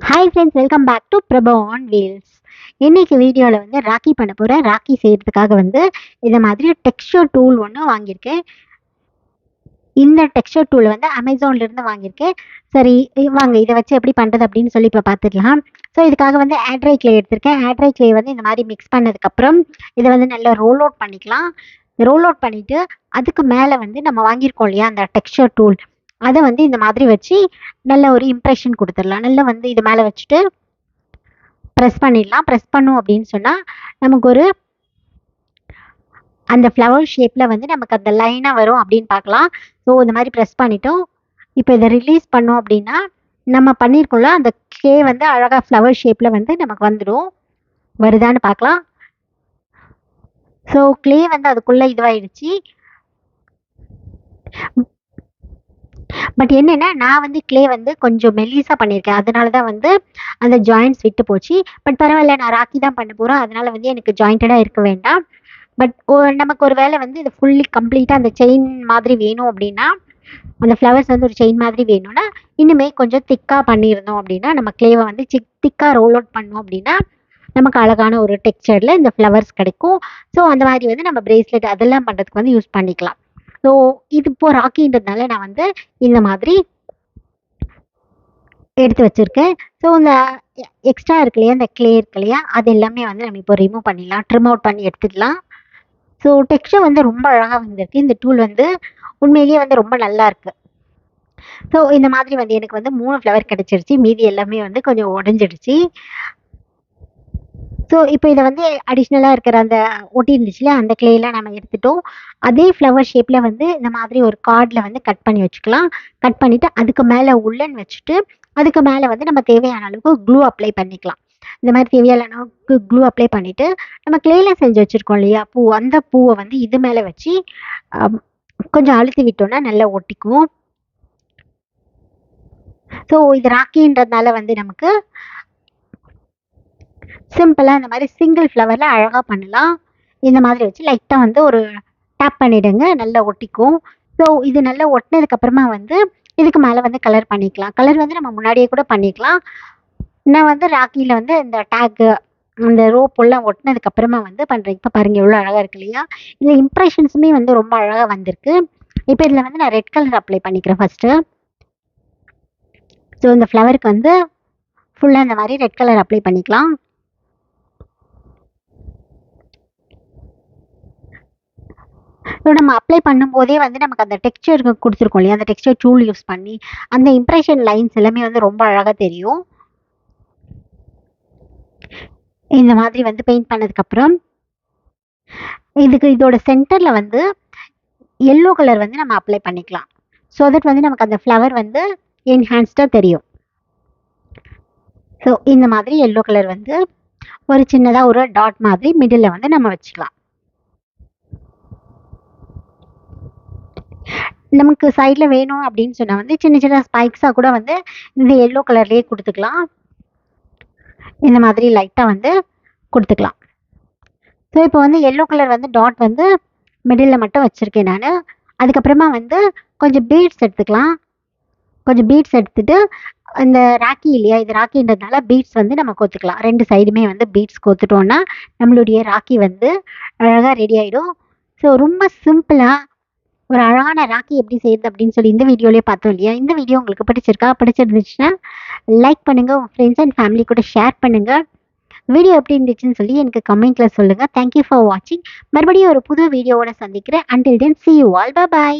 Hi friends, welcome back to Prabha on wheels. இன்னைக்கு வீடியோவில் வந்து ராக்கி பண்ண போகிறேன். ராக்கி செய்கிறதுக்காக வந்து இதை மாதிரி டெக்ஸ்சர் டூல் ஒன்று வாங்கியிருக்கேன். இந்த டெக்ஸ்சர் டூல் வந்து அமேசான்லேருந்து வாங்கியிருக்கேன். சரி, வாங்க இதை வச்சு எப்படி பண்ணுறது அப்படின்னு சொல்லி இப்போ பார்த்துக்கலாம். ஸோ இதுக்காக வந்து ஆட்ரை கிளே எடுத்திருக்கேன். ஆட்ரை கிளே வந்து இந்த மாதிரி மிக்ஸ் பண்ணதுக்கப்புறம் இதை வந்து நல்லா ரோல் அவுட் பண்ணிக்கலாம். ரோல் அவுட் பண்ணிவிட்டு அதுக்கு மேலே வந்து நம்ம வாங்கியிருக்கோம் இல்லையா அந்த டெக்ஸ்சர் டூல், அதை வந்து இந்த மாதிரி வச்சு நல்ல ஒரு இம்ப்ரெஷன் கொடுத்துடலாம். நல்லா வந்து இது மேலே வச்சுட்டு ப்ரெஸ் பண்ணிடலாம். ப்ரெஸ் பண்ணோம் அப்படின்னு சொன்னால் நமக்கு ஒரு அந்த ஃப்ளவர் ஷேப்பில் வந்து நமக்கு அந்த லைனாக வரும் அப்படின்னு பார்க்கலாம். ஸோ இந்த மாதிரி ப்ரெஸ் பண்ணிட்டோம். இப்போ இதை ரிலீஸ் பண்ணோம் அப்படின்னா நம்ம பண்ணியிருக்கோம்ல அந்த கிளே வந்து அழகாக ஃப்ளவர் ஷேப்பில் வந்து நமக்கு வந்துடும். வருதான்னு பார்க்கலாம். ஸோ கிளே வந்து அதுக்குள்ளே இதுவாகிடுச்சு. பட் என்னென்னா நான் வந்து கிளே வந்து கொஞ்சம் மெல்லிஸாக பண்ணியிருக்கேன். அதனால தான் வந்து அந்த ஜாயிண்ட்ஸ் விட்டு போச்சு. பட் பரவாயில்ல, நான் ராக்கி தான் பண்ண போகிறேன். அதனால் வந்து எனக்கு ஜாயிண்டடாக இருக்க வேண்டாம். பட் நமக்கு ஒரு வேளை வந்து இது ஃபுல்லி கம்ப்ளீட்டாக அந்த செயின் மாதிரி வேணும் அப்படின்னா, அந்த ஃப்ளவர்ஸ் வந்து ஒரு செயின் மாதிரி வேணும்னா இன்னுமே கொஞ்சம் திக்காக பண்ணியிருந்தோம் அப்படின்னா, நம்ம கிளேவை வந்து திக்காக ரோல் அவுட் பண்ணோம் அப்படின்னா நமக்கு அழகான ஒரு டெக்ஸ்சரில் இந்த ஃப்ளவர்ஸ் கிடைக்கும். ஸோ அந்த மாதிரி வந்து நம்ம பிரேஸ்லெட் அதெல்லாம் பண்ணுறதுக்கு வந்து யூஸ் பண்ணிக்கலாம். ஸோ இது இப்போ ராக்கின்றதுனால நான் வந்து இந்த மாதிரி எடுத்து வச்சுருக்கேன். ஸோ இந்த எக்ஸ்ட்ரா இருக்கு இல்லையா, இந்த கிளே இருக்கு இல்லையா, அது எல்லாமே வந்து நம்ம இப்போ ரிமூவ் பண்ணிடலாம். ட்ரிம் அவுட் பண்ணி எடுத்துக்கலாம். ஸோ டெக்ஸ்சர் வந்து ரொம்ப அழகாக வந்திருக்கு. இந்த டூல் வந்து உண்மையிலேயே வந்து ரொம்ப நல்லா இருக்கு. ஸோ இந்த மாதிரி வந்து எனக்கு வந்து 3 ஃப்ளவர் கிடச்சிருச்சு. மீதி எல்லாமே வந்து கொஞ்சம் உடஞ்சிடுச்சு. ஸோ இப்போ இதை வந்து அடிஷ்னலாக இருக்கிற அந்த ஒட்டி இருந்துச்சுல அந்த கிளேலாம் நம்ம எடுத்துட்டோம். அதே ஃப்ளவர் ஷேப்பில் வந்து இந்த மாதிரி ஒரு கார்டில் வந்து கட் பண்ணி வச்சுக்கலாம். கட் பண்ணிவிட்டு அதுக்கு மேலே உள்ளன் வச்சுட்டு அதுக்கு மேலே வந்து நம்ம தேவையான அளவுக்கு க்ளூ அப்ளை பண்ணிக்கலாம். இந்த மாதிரி தேவையான அளவுக்கு க்ளூ அப்ளை பண்ணிவிட்டு நம்ம கிளேயில் செஞ்சு வச்சுருக்கோம் இல்லையா பூ, அந்த பூவை வந்து இது மேலே வச்சு கொஞ்சம் அழுத்தி விட்டோம்னா நல்லா ஒட்டிக்கும். ஸோ இது ராக்கின்றதுனால வந்து நமக்கு சிம்பிளாக இந்த மாதிரி சிங்கிள் ஃப்ளவரில் அழகாக பண்ணலாம். இந்த மாதிரி வச்சு லைட்டாக வந்து ஒரு டேப் பண்ணிவிடுங்க, நல்லா ஒட்டிக்கும். ஸோ இது நல்லா ஒட்டினதுக்கப்புறமா வந்து இதுக்கு மேலே வந்து கலர் பண்ணிக்கலாம். கலர் வந்து நம்ம முன்னாடியே கூட பண்ணிக்கலாம். நான் வந்து ராக்கியில் வந்து இந்த டேக்கு இந்த ரோப்பெல்லாம் ஒட்டினதுக்கப்புறமா வந்து பண்ணுறேன். இப்போ பாருங்கள் எவ்வளோ அழகாக இருக்கு இல்லையா. இந்த இம்ப்ரெஷன்ஸுமே வந்து ரொம்ப அழகாக வந்திருக்கு. இப்போ இதில் வந்து நான் ரெட் கலர் அப்ளை பண்ணிக்கிறேன் ஃபஸ்ட்டு. ஸோ இந்த ஃப்ளவருக்கு வந்து ஃபுல்லாக இந்த மாதிரி ரெட் கலர் அப்ளை பண்ணிக்கலாம். ஸோ நம்ம அப்ளை பண்ணும்போதே வந்து நமக்கு அந்த டெக்ஸ்சர் கொடுத்துருக்கோம் இல்லையா, அந்த டெக்ஸ்சர் டூல் யூஸ் பண்ணி அந்த இம்ப்ரெஷன் லைன்ஸ் எல்லாமே வந்து ரொம்ப அழகாக தெரியும். இந்த மாதிரி வந்து பெயிண்ட் பண்ணதுக்கப்புறம் இதோட சென்டரில் வந்து எல்லோ கலர் வந்து நம்ம அப்ளை பண்ணிக்கலாம். ஸோ தட் வந்து நமக்கு அந்த ஃப்ளவர் வந்து என்ஹான்ஸ்டாக தெரியும். ஸோ இந்த மாதிரி எல்லோ கலர் வந்து ஒரு சின்னதாக ஒரு டாட் மாதிரி மிடில் வந்து நம்ம வச்சுக்கலாம். நமக்கு சைடில் வேணும் அப்படின்னு சொன்னால் வந்து சின்ன சின்ன ஸ்பைக்ஸாக கூட வந்து இந்த எல்லோ கலர்லேயே கொடுத்துக்கலாம். இந்த மாதிரி லைட்டாக வந்து கொடுத்துக்கலாம். ஸோ இப்போ வந்து எல்லோ கலர் வந்து டாட் வந்து மிடில் மட்டும் வச்சுருக்கேன் நான். அதுக்கப்புறமா வந்து கொஞ்சம் பீட்ஸ் எடுத்துக்கலாம். கொஞ்சம் பீட்ஸ் எடுத்துகிட்டு இந்த ராக்கி இல்லையா, இது ராக்கின்றதுனால பீட்ஸ் வந்து நம்ம கோத்துக்கலாம். 2 சைடுமே வந்து பீட்ஸ் கோத்துட்டோன்னா நம்மளுடைய ராக்கி வந்து அழகாக ரெடி ஆகிடும். ஸோ ரொம்ப சிம்பிளாக ஒரு அழகான ராக்கி எப்படி செய்யுது அப்படின்னு சொல்லி இந்த வீடியோலேயே பார்த்தோம் இல்லையா. இந்த வீடியோ உங்களுக்கு பிடிச்சிருந்துச்சுன்னா லைக் பண்ணுங்கள், உங்கள் ஃப்ரெண்ட்ஸ் அண்ட் ஃபேமிலி கூட ஷேர் பண்ணுங்கள். வீடியோ எப்படி இருந்துச்சுன்னு சொல்லி எனக்கு கமெண்ட்டில் சொல்லுங்கள். தேங்க்யூ ஃபார் வாட்சிங். மறுபடியும் ஒரு புது வீடியோவோட சந்திக்கிறேன். Until then see you all. Bye bye.